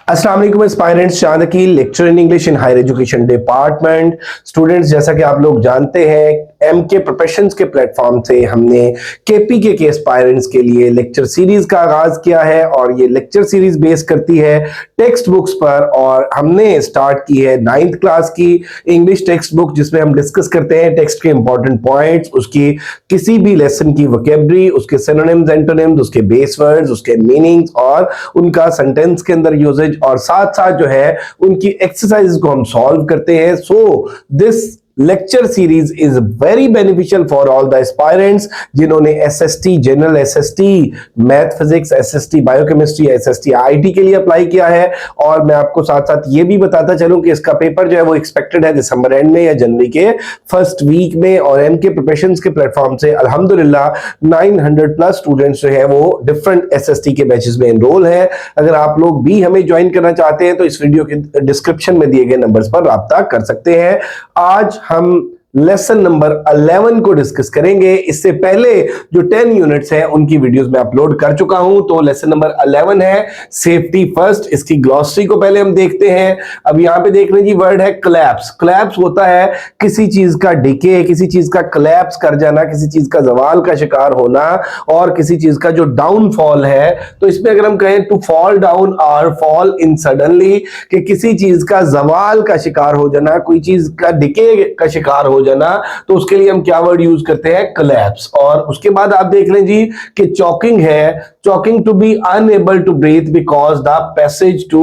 अस्सलाम वालेकुम एस्पायरेंट्स, चांद की lecture in English in higher education department. Students, जैसा कि आप लोग जानते हैं, एमके प्रोफेशंस के प्लेटफॉर्म से हमने केपीके के एस्पायरेंट्स के लिए लेक्चर सीरीज का आगाज किया है और ये लेक्चर सीरीज बेस करती है टेक्स्ट बुक्स पर। और हमने स्टार्ट की है 9th क्लास की इंग्लिश टेक्स्ट बुक, जिसमें हम डिस्कस करते हैं टेक्स्ट के इंपॉर्टेंट पॉइंट्स, उसकी किसी भी लेसन की वोकैबुलरी, उसके सिनोनिम्स, एंटोनिम्स, उसके बेस वर्ड्स, उसके मीनिंग्स और उनका सेंटेंस के अंदर यूजेज, और साथ साथ जो है उनकी एक्सरसाइज को हम सॉल्व करते हैं। So this lecture series is very beneficial for all the aspirants जिन्होंने SST general, SST math physics, SST biochemistry, SST IT के लिए अप्लाई किया है। और मैं आपको साथ साथ ये भी बताता चलूं कि इसका पेपर जो है वो एक्सपेक्टेड है दिसंबर एंड में या जनवरी के फर्स्ट वीक में। और एमके प्रिपरेशंस के प्लेटफॉर्म से अल्हम्दुलिल्लाह 900 प्लस स्टूडेंट्स जो है वो डिफरेंट एसएसटी के बैचेस में एनरोल है। अगर आप लोग भी हमें ज्वाइन करना चाहते हैं तो इस वीडियो के डिस्क्रिप्शन में दिए गए नंबर्स पर राब्ता कर सकते हैं। आज हम लेसन नंबर 11 को डिस्कस करेंगे। इससे पहले जो 10 यूनिट्स हैं उनकी वीडियोस मैं अपलोड कर चुका हूं। तो लेसन नंबर 11 है सेफ्टी फर्स्ट। इसकी ग्लॉसरी को पहले हम देखते हैं। अब यहां पे देख लीजिए, वर्ड है क्लैप्स। क्लैप्स होता है किसी चीज का डिके, किसी चीज का क्लैप्स कर जाना, किसी चीज का जवाल का शिकार होना और किसी चीज का जो डाउनफॉल है। तो इसमें अगर हम कहें टू फॉल डाउन और फॉल इन सडनली, कि किसी चीज का जवाल का शिकार हो जाना, कोई चीज का डिके का शिकार हो जाना, तो उसके लिए हम क्या वर्ड यूज करते हैं? कोलैप्स। और उसके बाद आप देख लें जी कि चॉकिंग है। Choking to be unable to breathe because the passage to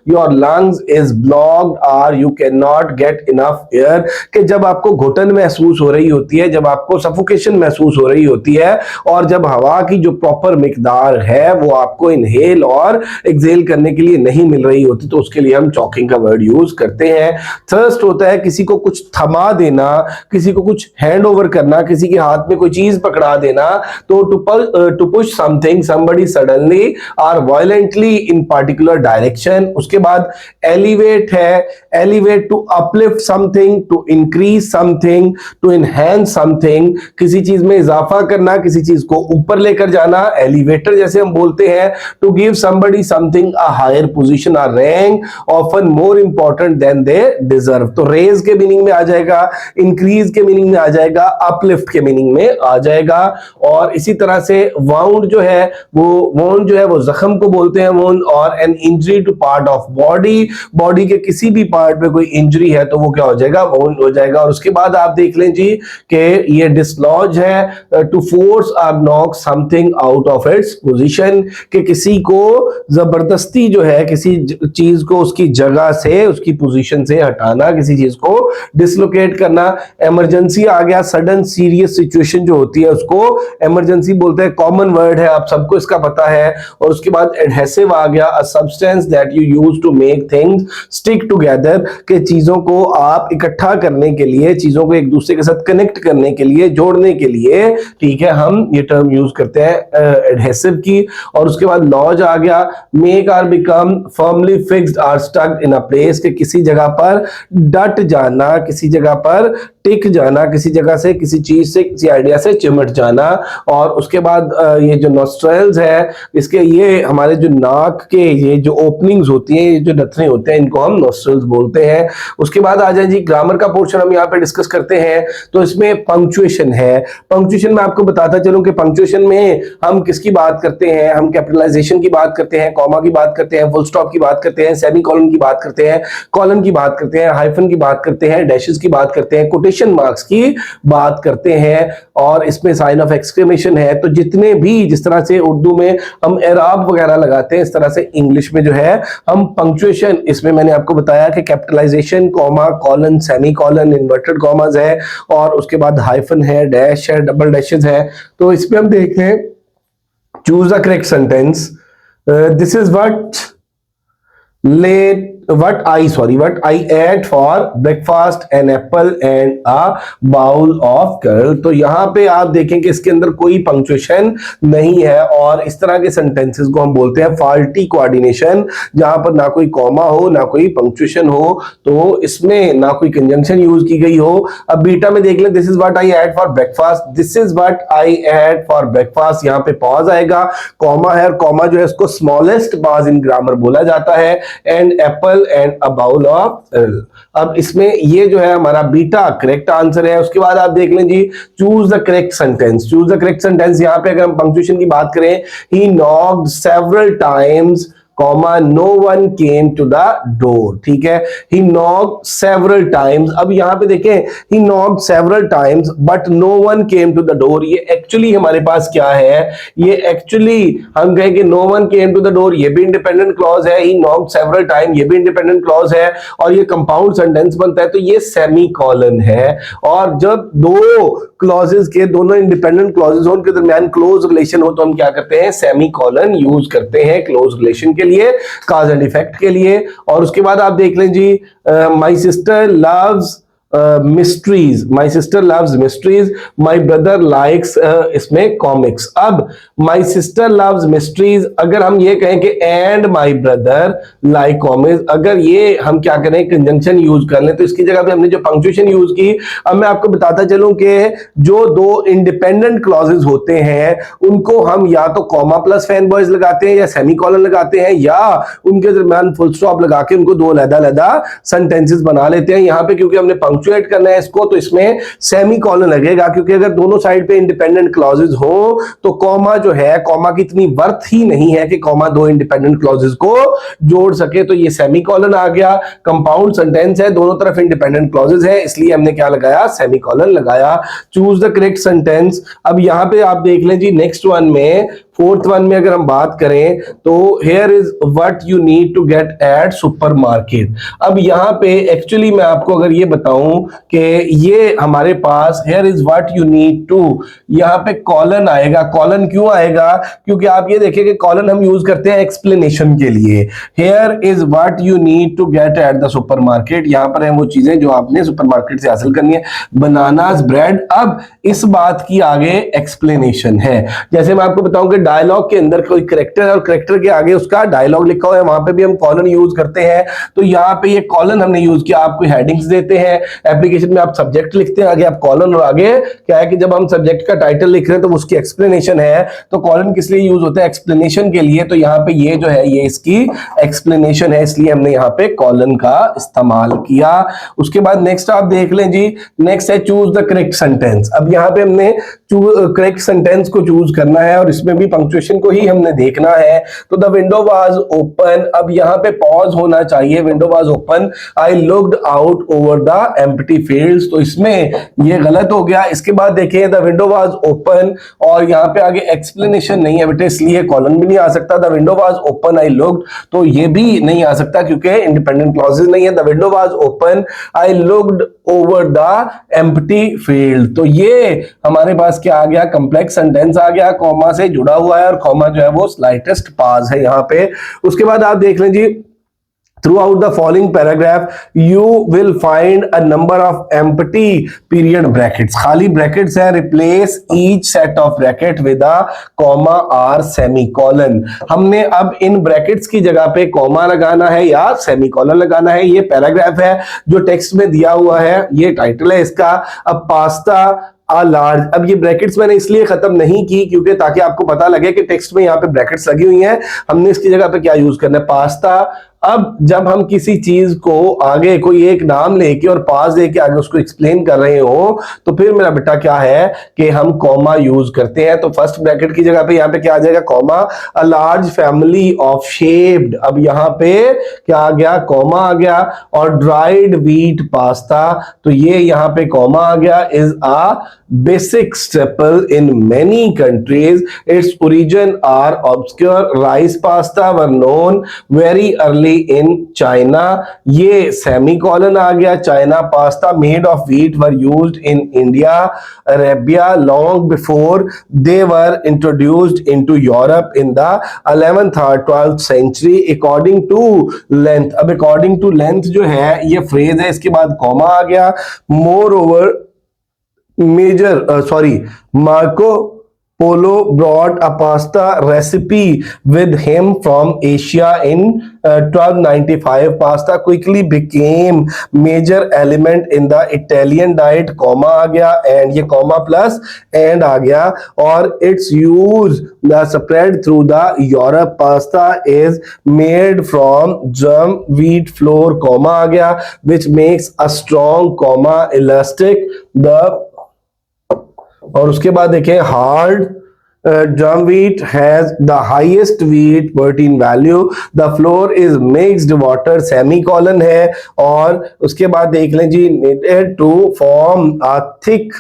your lungs is blocked और you can not get enough air, कि जब आपको घुटन महसूस हो रही होती है, जब आपको सफोकेशन महसूस हो रही होती है और जब हवा की जो प्रॉपर मिकदार है वो आपको इनहेल और एक्सहेल करने के लिए नहीं मिल रही होती, तो उसके लिए हम चॉकिंग का वर्ड यूज करते हैं। थर्स्ट होता है किसी को कुछ थमा देना, किसी को कुछ हैंड ओवर करना, किसी के हाथ में कोई चीज पकड़ा देना। तो to push something somebody suddenly और वायलेंटली इन पर्टिकुलर डायरेक्शन। उसके बाद एलिवेट है। Elevate to uplift something, to increase something, to enhance something, किसी चीज में इजाफा करना, किसी चीज को ऊपर लेकर जाना, एलिवेटर जैसे हम बोलते हैं। To give somebody something a higher position और rank, often more important than they deserve. तो रेज के मीनिंग में आ जाएगा, इंक्रीज के मीनिंग में आ जाएगा, अपलिफ्ट के मीनिंग में आ जाएगा। और इसी तरह से वाउंड जो है वो जख्म को बोलते हैं वुंड, और an injury to part of body, body के किसी भी पार्ट पे कोई इंजरी है तो वो क्या हो जाएगा? वाउंड हो जाएगा। और उसके बाद आप देख लें जी कि ये डिसलॉज है। टू फोर्स और knock something out of its position, कि किसी को जबरदस्ती जो है किसी चीज को उसकी जगह से, उसकी पोजीशन से हटाना, किसी चीज को डिसलोकेट करना। इमरजेंसी आ गया, सडन सीरियस सिचुएशन जो होती है उसको इमरजेंसी बोलते हैं। कॉमन वर्ड है, आप सबको इसका पता है। और उसके बाद एडहेसिव आ गया, a substance that you use to make things stick together, के चीजों को आप इकट्ठा करने के लिए, चीजों को एक दूसरे के साथ कनेक्ट करने के लिए, जोड़ने के लिए, ठीक है, हम ये टर्म यूज करते हैं एडहेसिव की। और उसके बाद लॉज आ गया, make or become firmly fixed or stuck in a place, के किसी जगह पर डट जाना, किसी जगह पर टिक जाना, किसी जगह से, किसी चीज से, किसी आइडिया से चिमट जाना। और उसके बाद ये जो नॉस्ट्रेल्स है, इसके ये हमारे जो नाक के ये जो ओपनिंग्स होती हैं, ये जो नथने होते हैं, इनको हम नॉस्ट्रेल्स बोलते हैं। उसके बाद आ जाए जी ग्रामर का पोर्शन हम यहाँ पे डिस्कस करते हैं। तो इसमें पंक्चुएशन है। पंक्चुएशन में आपको बताता चलूं कि पंक्चुएशन में हम किसकी बात करते हैं? हम कैपिटलाइजेशन की बात करते हैं, कॉमा की बात करते हैं, फुल स्टॉप की बात करते हैं, सेमीकोलन की बात करते हैं, कॉलन की बात करते हैं, हाइफन की बात करते हैं, डैशेस की बात करते हैं, कोटेशन मार्क्स की बात करते हैं। और इसमें साइन ऑफ एक्सक्लेमेशन है। तो जितने भी, जिस तरह से उर्दू में हम एराब वगैरह लगाते हैं, इस तरह से इंग्लिश में जो है हम पंक्चुएशन, इसमें मैंने आपको बताया कि capitalization, comma, colon, semicolon, inverted commas है, और उसके बाद हाइफन है, डैश है, डबल डैशेस है। तो इसमें हम देखते हैं, choose the correct sentence. This is what I ate for breakfast an apple and a bowl of curl। तो यहां पे आप देखें कि इसके अंदर कोई पंक्चुएशन नहीं है, और इस तरह के सेंटेंसेस को हम बोलते हैं फाल्टी कोऑर्डिनेशन, जहां पर ना कोई कॉमा हो, ना कोई पंक्चुएशन हो, तो इसमें ना कोई कंजंक्शन यूज की गई हो। अब बीटा में देख लें, this is what I ate for breakfast, this is what I ate for breakfast, यहां पे पॉज आएगा, कॉमा है, और कॉमा जो है इसको स्मॉलेस्ट पॉज इन ग्रामर बोला जाता है। And apple and a bowl of. अब इसमें ये जो है हमारा बीटा करेक्ट आंसर है। उसके बाद आप देख लें जी, choose the correct sentence. Choose the correct sentence, यहां पे अगर हम पंक्चुएशन की बात करें, he knocked several times comma no one came to the door, ठीक है। ही नॉक्ड सेवरल टाइम्स, अब यहां पे देखें he knocked several times but no one came to the door, ये एक्चुअली हमारे पास क्या है, ये एक्चुअली हम कहें कि no one came to the door, ये भी इंडिपेंडेंट क्लॉज है। ही नॉक्ड सेवरल टाइम, ये भी इंडिपेंडेंट क्लॉज है और ये कंपाउंड सेंटेंस बनता है, तो ये सेमी कॉलन है। और जब दो क्लॉजेस के, दोनों इंडिपेंडेंट क्लॉजेस हो, उनके दरमियान क्लोज रिलेशन हो, तो हम क्या करते हैं, सेमी कॉलन यूज करते हैं क्लोज रिलेशन के लिए, काज एंड इफेक्ट के लिए। और उसके बाद आप देख लें जी, my sister loves mysteries, my sister loves mysteries, my brother likes, इसमें कॉमिक्स। अब माई सिस्टर लव्स मिस्ट्रीज, अगर हम ये कहें कि and my brother like comics, अगर ये हम क्या करें, कंजंक्शन यूज कर लें, तो इसकी जगह पे हमने जो पंक्चुएशन यूज की, अब मैं आपको बताता चलूं कि जो दो इंडिपेंडेंट क्लॉजेस होते हैं उनको हम या तो कॉमा प्लस फैन बॉयज लगाते हैं या सेमी कॉलन लगाते हैं, या उनके दरमियान फुल स्टॉप लगा के उनको दो अलग-अलग सेंटेंसेस बना लेते हैं। यहां पे क्योंकि हमने पंक्चुएट करना है इसको, तो इसमें सेमी कॉलन लगेगा, क्योंकि अगर दोनों साइड पे इंडिपेंडेंट क्लॉजेस हो तो कॉमा जो है, कॉमा की इतनी वर्थ ही नहीं है कि कॉमा दो इंडिपेंडेंट क्लॉजेस को जोड़ सके, तो ये सेमी कॉलन आ गया। कंपाउंड सेंटेंस है, दोनों तरफ इंडिपेंडेंट क्लॉजेस है, इसलिए हमने क्या लगाया, सेमी कॉलन लगाया। Choose the correct sentence. अब यहां पे आप देख लें जी, नेक्स्ट वन में, फोर्थ वन में अगर हम बात करें तो here is what you need to get at supermarket. अब यहां पे एक्चुअली मैं आपको अगर ये बताऊं कि ये हमारे पास here is what you need to, यहां पे कॉलन आएगा। कॉलन क्यों आएगा, क्योंकि आप ये देखिए कि कॉलन हम यूज करते हैं एक्सप्लेनेशन के लिए। Here is what you need to get at the supermarket, यहां पर है वो चीजें जो आपने सुपरमार्केट से हासिल करनी है, बनानास, ब्रेड। अब इस बात की आगे एक्सप्लेनेशन है। जैसे मैं आपको बताऊं कि डायलॉग के अंदर कोई करेक्टर है और करेक्टर के आगे उसका डायलॉग लिखा हुआ है, वहां पे भी हम कॉलन यूज करते हैं। तो यहाँ पे ये कॉलन हमने यूज किया। आपको हेडिंग्स देते हैं एप्लीकेशन में, आप सब्जेक्ट लिखते हैं, आगे आप कॉलन, और आगे क्या है कि जब हम सब्जेक्ट का टाइटल लिख रहे हैं तो उसकी एक्सप्लेनेशन है। तो कॉलन किस लिए यूज होता है, एक्सप्लेनेशन के लिए। तो यहाँ पे ये जो है ये इसकी एक्सप्लेनेशन है, इसलिए हमने यहाँ पे कॉलन का इस्तेमाल किया। उसके बाद नेक्स्ट आप देख लें जी, नेक्स्ट है चूज द करेक्ट सेंटेंस। अब यहाँ पे हमने करेक्ट सेंटेंस को चूज करना है और इसमें भी पंक्चुएशन को ही हमने देखना है। तो द विंडो वाज ओपन, अब यहाँ पे पॉज होना चाहिए, window was open, I looked out over the empty fields, तो इसमें ये गलत हो गया। इसके बाद देखिए द विंडो वाज ओपन और यहाँ पे आगे एक्सप्लेनेशन नहीं है बेटे, इसलिए कॉलन भी नहीं आ सकता। The window was open I looked, तो ये भी नहीं आ सकता क्योंकि इंडिपेंडेंट क्लॉजेस नहीं है। The window was open I looked over the empty field, तो ये हमारे पास क्या आ गया, कॉम्प्लेक्स सेंटेंस आ गया, कॉमा से जुड़ा हुआ है और कॉमा जो है वो स्लाइटेस्ट पास है यहाँ पे। उसके बाद आप देख लें जी, throughout the following paragraph you will find a number of empty period brackets, खाली brackets है, replace each set of bracket with a comma or semicolon। हमने अब इन brackets की जगह पे comma लगाना है या semicolon लगाना है। ये paragraph है जो टेक्स्ट में दिया हुआ है, ये टाइटल है इसका। अब पास्ता आ लार्ज, अब ये ब्रैकेट्स मैंने इसलिए खत्म नहीं की क्योंकि ताकि आपको पता लगे कि टेक्स्ट में यहाँ पे ब्रैकेट्स लगी हुई हैं, हमने इसकी जगह पे क्या यूज करना है, पास्ता। अब जब हम किसी चीज को आगे कोई एक नाम लेके और पास देके आगे उसको एक्सप्लेन कर रहे हो तो फिर मेरा बेटा क्या है कि हम कॉमा यूज करते हैं। तो फर्स्ट ब्रैकेट की जगह पे यहाँ पे क्या आ जाएगा, comma. A large family of shaped, अब यहाँ पे क्या आ गया, कॉमा आ गया। और ड्राइड व्हीट पास्ता, तो ये यहाँ पे कॉमा आ गया। Is a basic staple in many countries, its origin are obscure, rice pasta were known very early in China, ये semicolon आ गया। China pasta made of wheat were used in India, Arabia long before they were introduced into Europe in the 11th or 12th century according to length। अब according to length जो है ये phrase है, इसके बाद comma आ गया। Moreover major Marco Polo brought a pasta recipe with him from Asia in 1295. Pasta quickly became major element in the Italian diet. Comma आ गया and ये कॉमा प्लस and आ गया और its use spread through the Europe. Pasta is made from germ wheat flour, comma आ गया, which makes a strong, comma elastic. The और उसके बाद देखें hard drum wheat has the highest wheat protein value. The flour is mixed water, semicolon है और उसके बाद देख लें जी needed to form a thick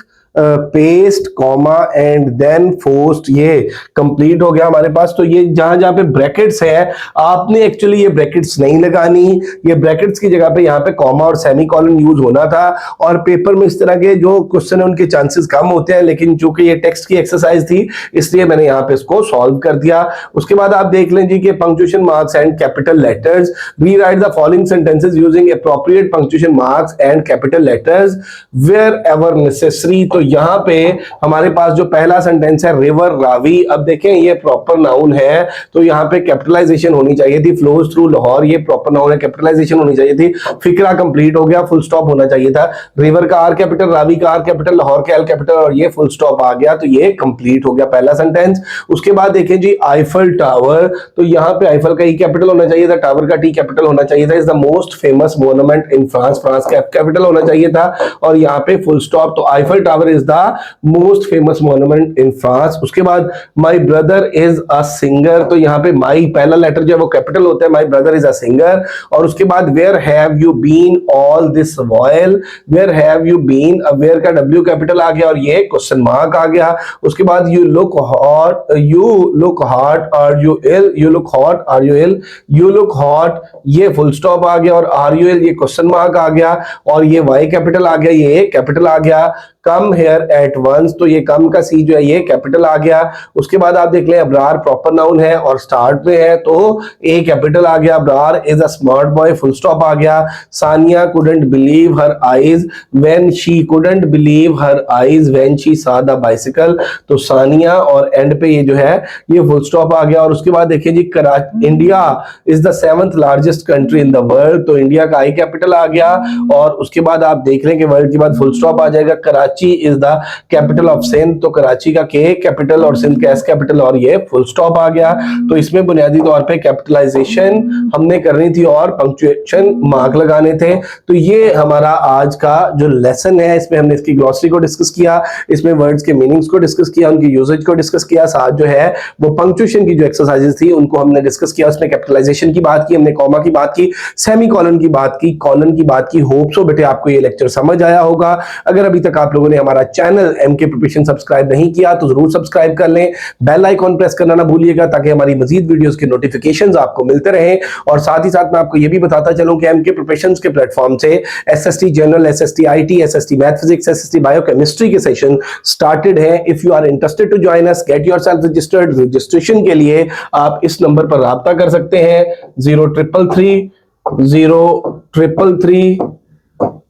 paste comma and then फोस्ट, ये कंप्लीट हो गया हमारे पास। तो ये जहां जहां पे ब्रैकेट्स है आपने एक्चुअली ये ब्रैकेट्स नहीं लगानी, ये ब्रैकेट्स की जगह पे यहाँ पे कॉमा और सेमीकोलन यूज होना था। और पेपर में इस तरह के जो क्वेश्चन है उनके चांसेस कम होते हैं, लेकिन चूंकि ये टेक्स्ट की एक्सरसाइज थी इसलिए मैंने यहाँ पे इसको सॉल्व कर दिया। उसके बाद आप देख लें जी कि punctuation marks and capital letters. We write the following sentences using appropriate punctuation marks and capital letters wherever necessary. तो यहां पे हमारे पास जो पहला सेंटेंस है रिवर रावी, अब देखें ये प्रॉपर नाउन है तो यहां पे कैपिटलाइजेशन होनी चाहिए थी। फ्लोज थ्रू लाहौर ये प्रॉपर नाउन है, कैपिटलाइजेशन होनी चाहिए थी। फिक्रा कंप्लीट हो गया, फुल स्टॉप होना चाहिए था। रिवर का आर कैपिटल, रावी का आर कैपिटल, लाहौर का एल कैपिटल और ये फुल स्टॉप आ गया, तो ये कंप्लीट हो गया पहला सेंटेंस। उसके बाद देखें जी आईफल टावर, तो यहां पे आईफल का ई कैपिटल होना चाहिए था, टावर का टी कैपिटल होना चाहिए था। Is the most famous monument in France, France का कैपिटल होना चाहिए था और यहां पे फुल स्टॉप। तो Eiffel tower is the most famous monument in France. उसके बाद माई ब्रदर इज अ सिंगर, तो यहाँ पे माई पहला लेटर जो है वो कैपिटल होता है, my brother is a singer. और उसके बाद where have you been all this while, where have you been, अब वेयर का डब्ल्यू कैपिटल आ गया और ये क्वेश्चन मार्क आ गया। उसके बाद you look hot, you look hot are you ill, you look hot are you ill, you look hot ये फुल स्टॉप आ गया और आर यू इल ये क्वेश्चन मार्क आ गया और ये वाई कैपिटल आ गया, ये कैपिटल आ गया। कम हेयर एट वंस, तो ये कम का सी जो है ये कैपिटल आ गया। उसके बाद आप देख लें अब्रार प्रॉपर नाउन है और स्टार्ट में है तो ए कैपिटल आ गया। Abrar is a smart boy, full stop आ गया। Saniya couldn't believe her eyes when she couldn't believe her eyes when she saw the bicycle, तो सानिया और एंड पे ये जो है ये फुल स्टॉप आ गया। और उसके बाद देखिए जी India is the 7th largest country in the world, तो इंडिया का आई कैपिटल आ गया। और उसके बाद आप देख लें कि वर्ल्ड के बाद फुल स्टॉप आ जाएगा। Karachi is the capital of Sindh, तो कराची का के कैपिटल और सिंध का एस कैपिटल और ये फुल स्टॉप आ गया। तो इसमें बुनियादी तौर पे कैपिटलाइजेशन हमने करनी थी और पंक्चुएशन मार्क लगाने थे। तो ये हमारा आज का जो लेसन है इसमें हमने इसकी ग्लॉसरी को डिस्कस किया, इसमें वर्ड्स के मीनिंग्स को डिस्कस किया, उनकी यूजेज को डिस्कस किया, साथ जो है वो पंक्चुएशन की जो एक्सरसाइजेस थी उनको हमने डिस्कस किया। उसमें कैपिटलाइजेशन की बात की हमने, कॉमा की बात की, सेमीकोलन की बात की, कॉलन की बात की। होप सो बेटे आपको ये लेक्चर समझ आया होगा। अगर अभी तक आप लोगों ने हमारा चैनल एमके प्रिपरेशन सब्सक्राइब नहीं किया तो जरूर सब्सक्राइब कर लें, बेल आइकॉन प्रेस करना ना भूलिएगा ताकि हमारी मजीद वीडियोस के नोटिफिकेशंस आपको मिलते रहें। और साथ ही साथ मैं आपको ये भी बताता चलूं कि एमके प्रिपरेशन के प्लेटफॉर्म से SST general, SST IT, SST math physics, SST biochemistry के सेशन स्टार्टेड है। If you are interested to join us, get yourself registered. Registration के लिए आप इस नंबर पर राब्ता कर सकते हैं 0333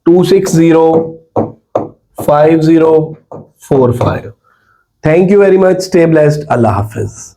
260 5045। Thank you very much. Stay blessed. Allah Hafiz.